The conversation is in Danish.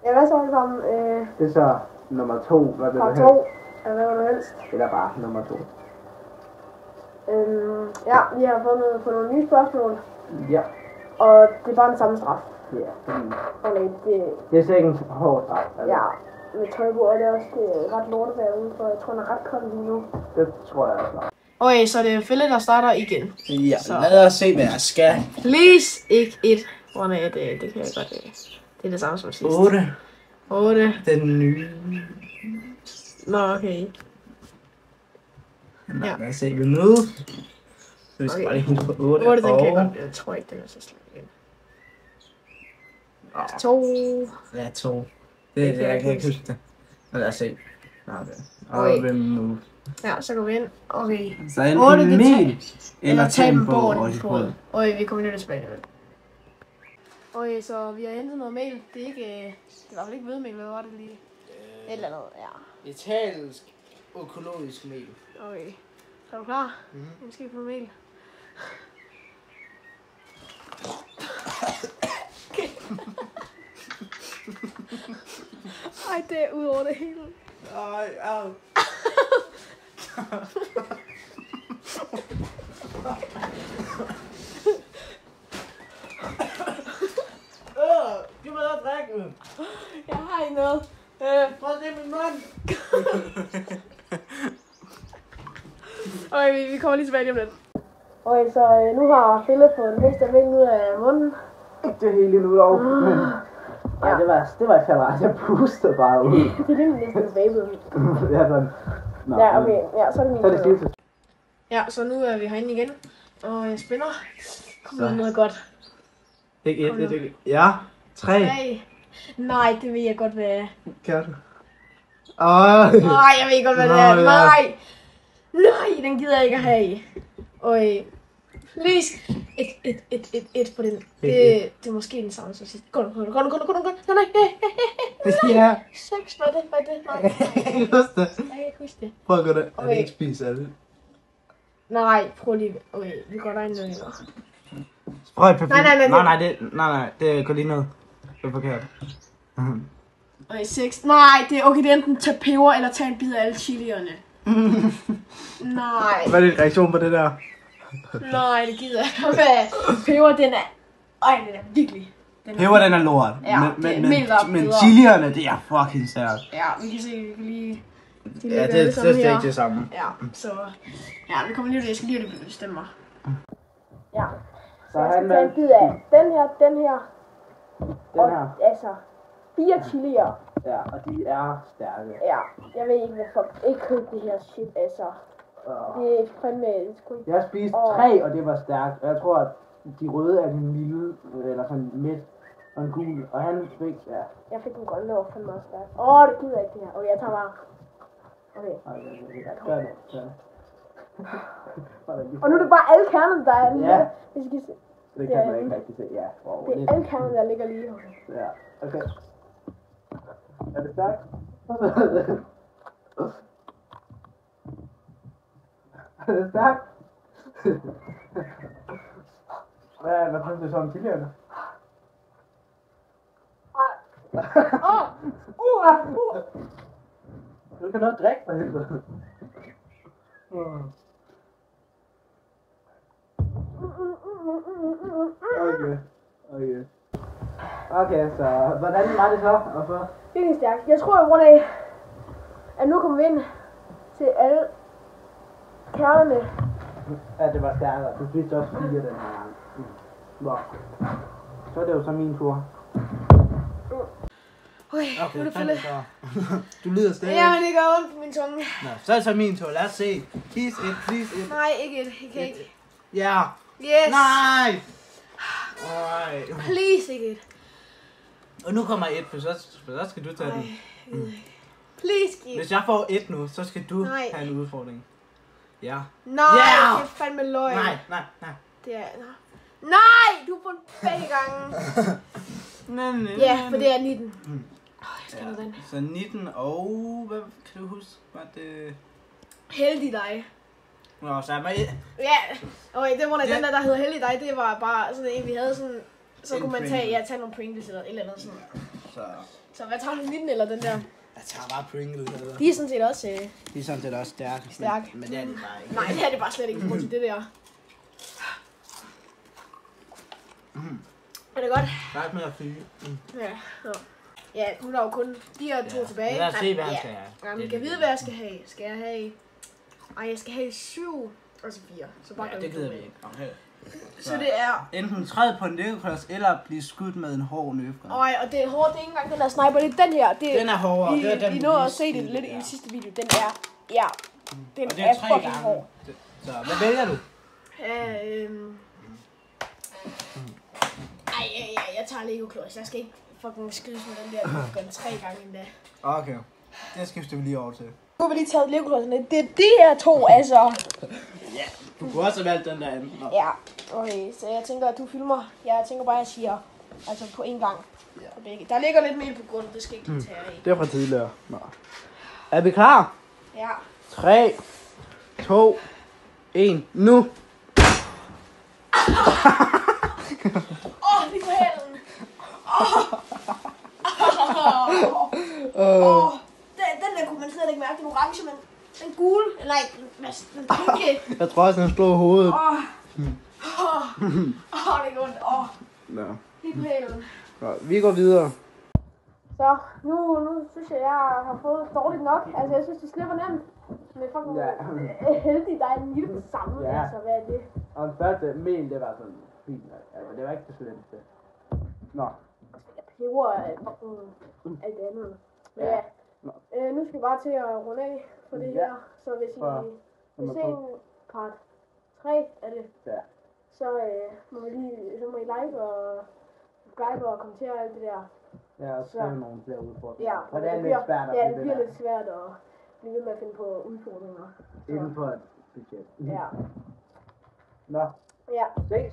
Ja, hvad så sammen? Det er så nummer 2. Hvad vil du helst? Ja, hvad vil du helst? Eller bare nummer 2. Ja, vi har fundet på nogle nye spørgsmål. Ja. Og det er bare den samme straf. Ja. Okay, Det er sikkert en hård straf. Altså. Ja, med tøjbo, og det er også ret lort at være ude for. Jeg tror, den er ret kold lige nu. Det tror jeg også. Okay, så det er Fille, der starter igen. Ja, så lad os se, hvad jeg skal. Please, ikke et. Det kan jeg godt. Det er det samme som sidst. 8. Den nye. Nå, okay. Ja. Lad os se, remove. Så vi skal bare lige huske på 8. 8, den kan jeg godt. Jeg tror ikke, den er så slem igen. 2. Ja, 2. Det jeg kan ikke huske det. Lad os se. Og remove. Ja, så går vi ind. Okay. Så enten mel, eller tag en bog. Okay, vi kommer lidt tilbage. Okay, så vi har hentet noget mel. Det er ikke, det er i hvert fald ikke hvedemel, hvad var det lige? Et eller andet, ja. Italiensk økologisk mel. Okay. Så er du klar? Nu skal vi få mel. Ej, det er ud over det hele. Ej, au. Giv mig noget at drikke. Jeg har ikke noget. Prøv at se min mund. Okay, vi kommer lige tilbage lige om lidt. Okay, så nu har Philip fået den meste af mælken ud af munden. Det er helt ud over. Men... Ej, det var i hvert fald jeg pustede bare ud. Det er næsten vabet. Ja, sådan. Ja, okay. Ja, så er det min tur. Ja, så nu er vi herinde igen. Og jeg spænder. Kom med noget godt. Ikke et. Ja. 3. Nej, det ved jeg godt, hvad er. Kan du? Nej, jeg ved godt, hvad det er. Nej! Nej, den gider jeg ikke at have. Oj. Please. Et på den. Det er måske den samme som sidst. Gå nu. Nej. Ja. 6, hvad er det? Nej. Jeg kan ikke huske det. Jeg kan ikke huske det. Prøv at gå der. Er det ikke spise af det? Nej, prøv lige. Okay, vi går derind nu. Sprøjt papir. Nej, det går lige ned. Det er forkert. Okay, 6. Nej, det er okay, det er enten tage peber eller tage en bid af alle chilierne. Nej. Hvad er din reaktion på det der? Nej, det gider jeg ikke. Peber, den er... Ej, den er virkelig... Peber, den er lort. Ja, men chilierne, det er fucking stærkt. Ja, vi kan se, vi kan lige... Ja, det er ikke det samme. Ja, så... Ja, vi kommer lige ud, jeg skal lige bestemme mig. Ja. Så jeg skal tage en bid af den her. Den her. Altså, 4 chilier. Ja, og de er stærke. Ja, jeg ved ikke, hvad folk ikke købe det her shit, altså. Det er fandme... Jeg har spist 3, og det var stærkt. Jeg tror, at de røde er de milde, eller sådan midt, og en gul. Og han fik, ja. Jeg fik en grønne, der var fandme også stærkt. det gider jeg ikke det her. Okay, jeg tager bare... Okay. Gør det. Og nu er det bare alle kernerne, der er lige. Ja. Det skal se. Det kan man ikke rigtig se, ja. Wow, det er alle kernerne, der ligger lige. Ja, okay. Er det stærkt? Er det stærkt? Hvad synes du så om chilierne? Du kan noget drikke for helvede. Okay, så hvordan var det så? Og så? Det er stærkt. Jeg tror, på grund af, at nu kommer vi ind til alle kernerne. Ja, det var stærkere. Du spiste også 4 den her gang. Nå. Så er det jo så min tur. Okay, nu er det fuldt. Du lyder stadig. Ja, men det gør ondt på min tunge. Nå, så er det så min tur. Lad os se. Please it. Nej, ikke et. Jeg kan ikke. Ja. Yes. Nej. Please, ikke et. Og nu kommer 1, for så skal du tage den. Please, giv. Hvis jeg får 1 nu, så skal du have en udfordring. Ja. Nej, det er fandme løgn. Nej. Det er... Nej, du har fundet begge gange. Ja, for det er 19. Jeg skal den. Så 19 og... Hvad kan du huske? Var det... Heldig dig. Nå, så er man... Ja, okay, det var den der hedder Heldig dig, det var bare sådan en, vi havde sådan... Så kunne man tage nogle Pringles eller et eller andet sådan. Så hvad tager du, 19 eller den der? Jeg tager bare Pringles. Altså. De er sådan set også... De er sådan set også stærke. Men det er de bare ikke. Nej, det er det bare slet ikke i forhold til det der. Er det godt? Ret med at fyre. Ja, så. Ja, nu er der jo kun de her to tilbage. Lad os se, hvad han skal have. Jamen, kan jeg vide, hvad jeg skal have? Skal jeg have... Ej, jeg skal have 7 og så 4. Så bare Ja, det gider vi ikke. Okay. Så det er... Enten træde på en legoklods, eller blive skudt med en hård nøfgræn. Øj, og det er hårdt, det er ikke engang den der sniper, det er den her. Den er hårdere, det er den, I nåede at se det lidt i den sidste video. Den er... Ja, den og det er 3 fucking gange. hård. Så hvad vælger du? Jeg tager Lego Klods. Jeg skal ikke fucking skydes med den der. Jeg gør den 3 gange endda. Okay, det skifter vi lige over til. Nu har vi lige taget Lego Klodsene. Det er de her to, altså. Ja, du kunne også have valgt den der anden. Ja, okay. Så jeg tænker, at du filmer. Jeg tænker bare, at jeg siger altså på en gang. Ja. Der ligger lidt mere på grunden. Det skal ikke lige tage af. Det er fra tidligere. Nå. Er vi klar? Ja. 3, 2, 1, nu! Lige på hælen. Den der kunne man slet ikke mærke. Den orange, men den gule. Nej, den pinke. Jeg tror også, den slår hovedet. Det er ondt. Nå. Lige på hælen. Nå, vi går videre. Så nu synes jeg har fået dårligt nok. Altså, jeg synes, det slipper nemt. Men fucking heldig, der er en lille sammen. Ja. Altså, hvad er det? Og den første mel, det var sådan fint. Altså, det var ikke det slemmeste. Nå. Jeg peber fucking alt det andet. Men ja. Nu skal vi bare til at runde af for det her. Så hvis I vil se en part 3 af det, så må I like og subscribe og kommentere alt det der. Ja, og skrive nogle flere udfordringer. Ja, og det er lidt svært at det bliver lidt svært at blive ved med at finde på udfordringer. Inden for et budget. Ja. Nå. Ja. Ses.